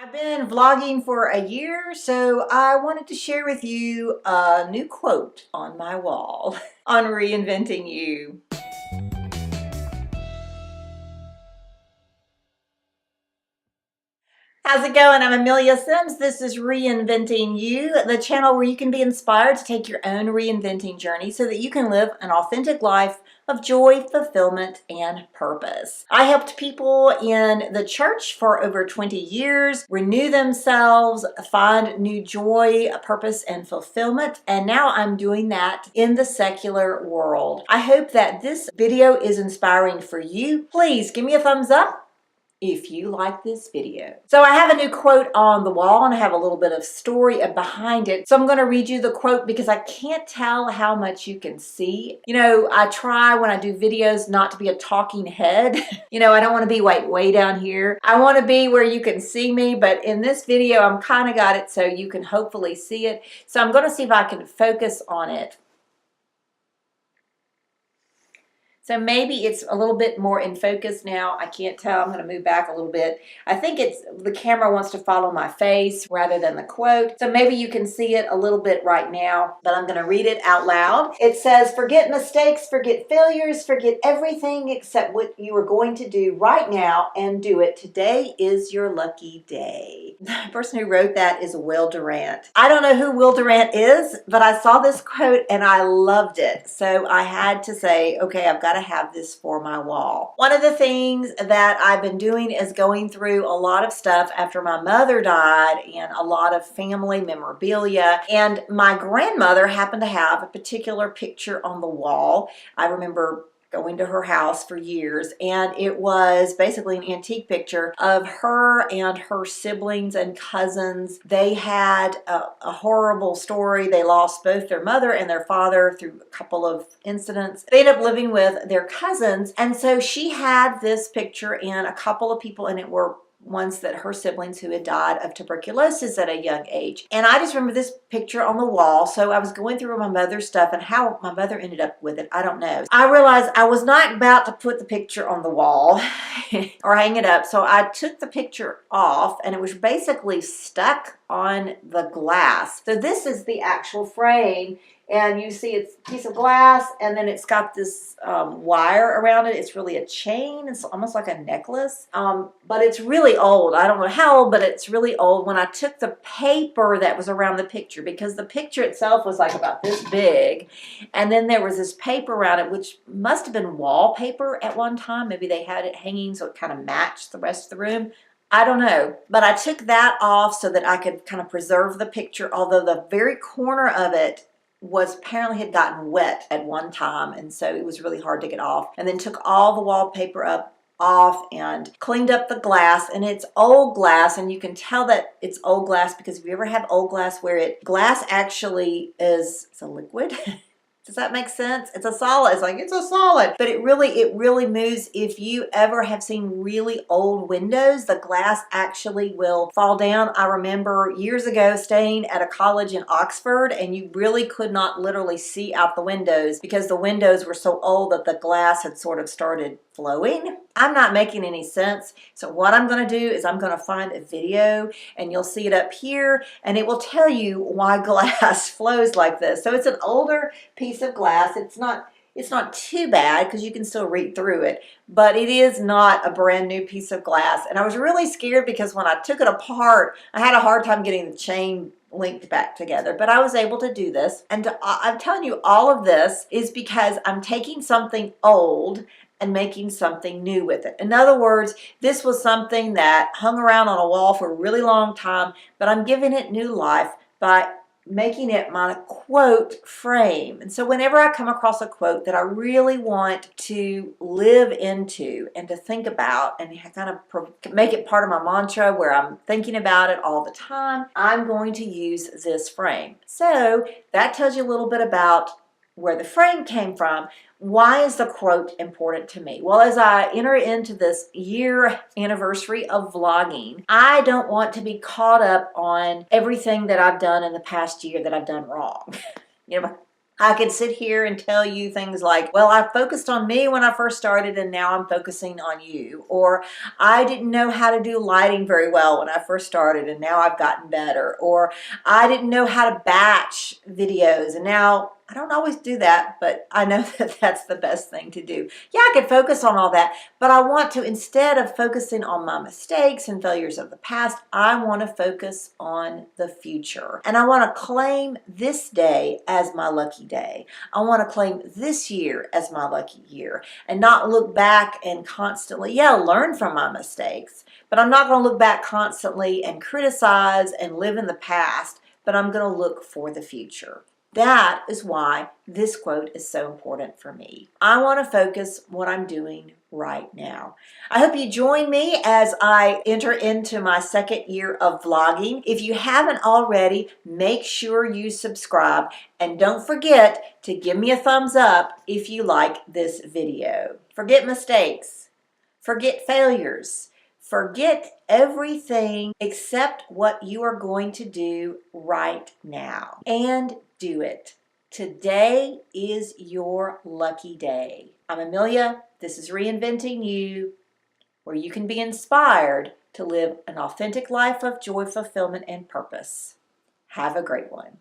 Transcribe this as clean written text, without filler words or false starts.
I've been vlogging for a year, so I wanted to share with you a new quote on my wall on Reinventing You. How's it going? I'm Amelia Sims. This is Reinventing You, the channel where you can be inspired to take your own reinventing journey so that you can live an authentic life of joy, fulfillment, and purpose. I helped people in the church for over 20 years renew themselves, find new joy, purpose, and fulfillment, and now I'm doing that in the secular world. I hope that this video is inspiring for you. Please give me a thumbs up if you like this video. So I have a new quote on the wall and I have a little bit of story behind it. So I'm going to read you the quote because I can't tell how much you can see. You know, I try when I do videos not to be a talking head. You know, I don't want to be way down here. I want to be where you can see me, but in this video I'm kind of got it so you can hopefully see it. So I'm going to see if I can focus on it. So maybe it's a little bit more in focus now. I can't tell. I'm going to move back a little bit. I think it's the camera wants to follow my face rather than the quote. So maybe you can see it a little bit right now, but I'm going to read it out loud. It says, "Forget mistakes, forget failures, forget everything except what you are going to do right now and do it. Today is your lucky day." The person who wrote that is Will Durant. I don't know who Will Durant is, but I saw this quote and I loved it. So I had to say, okay, I've got to have this for my wall. One of the things that I've been doing is going through a lot of stuff after my mother died and a lot of family memorabilia. And my grandmother happened to have a particular picture on the wall. I remember going to her house for years, and it was basically an antique picture of her and her siblings and cousins. They had a horrible story. They lost both their mother and their father through a couple of incidents. They ended up living with their cousins, and so she had this picture, and a couple of people in it were ones that her siblings who had died of tuberculosis at a young age. And I just remember this picture on the wall. So I was going through my mother's stuff, and how my mother ended up with it, I don't know. I realized I was not about to put the picture on the wall or hang it up. So I took the picture off, and it was basically stuck on the glass. So this is the actual frame. And you see it's a piece of glass, and then it's got this wire around it. It's really a chain. It's almost like a necklace. But it's really old. I don't know how old, but it's really old. When I took the paper that was around the picture, because the picture itself was like about this big, and then there was this paper around it, which must have been wallpaper at one time. Maybe they had it hanging so it kind of matched the rest of the room. I don't know, but I took that off so that I could kind of preserve the picture, although the very corner of it was apparently had gotten wet at one time, and so it was really hard to get off. And then took all the wallpaper off and cleaned up the glass, and it's old glass, and you can tell that it's old glass because if you ever have old glass where glass actually is, it's a liquid. Does that make sense? It's a solid. It's like, it's a solid. But it really moves. If you ever have seen really old windows, the glass actually will fall down. I remember years ago staying at a college in Oxford, and you really could not literally see out the windows because the windows were so old that the glass had sort of started flowing. I'm not making any sense. So what I'm going to do is I'm going to find a video, and you'll see it up here, and it will tell you why glass flows like this. So it's an older piece of glass. It's not too bad because you can still read through it, but it is not a brand new piece of glass. And I was really scared because when I took it apart, I had a hard time getting the chain linked back together, but I was able to do this. And I'm telling you, all of this is because I'm taking something old and making something new with it. In other words, this was something that hung around on a wall for a really long time, but I'm giving it new life by making it my quote frame. And so whenever I come across a quote that I really want to live into and to think about and kind of make it part of my mantra where I'm thinking about it all the time, I'm going to use this frame. So that tells you a little bit about where the frame came from. Why is the quote important to me? Well, as I enter into this year anniversary of vlogging, I don't want to be caught up on everything that I've done in the past year that I've done wrong. You know, I could sit here and tell you things like, well, I focused on me when I first started and now I'm focusing on you. Or I didn't know how to do lighting very well when I first started and now I've gotten better. Or I didn't know how to batch videos and now I don't always do that, but I know that that's the best thing to do. Yeah, I could focus on all that, but I want to, instead of focusing on my mistakes and failures of the past, I want to focus on the future. And I want to claim this day as my lucky day. I want to claim this year as my lucky year and not look back and constantly, learn from my mistakes, but I'm not going to look back constantly and criticize and live in the past, but I'm going to look for the future. That is why this quote is so important for me. I want to focus what I'm doing right now. I hope you join me as I enter into my second year of vlogging. If you haven't already, make sure you subscribe and don't forget to give me a thumbs up if you like this video. Forget mistakes. Forget failures. Forget everything except what you are going to do right now. And do it. Today is your lucky day. I'm Amelia. This is Reinventing You, where you can be inspired to live an authentic life of joy, fulfillment, and purpose. Have a great one.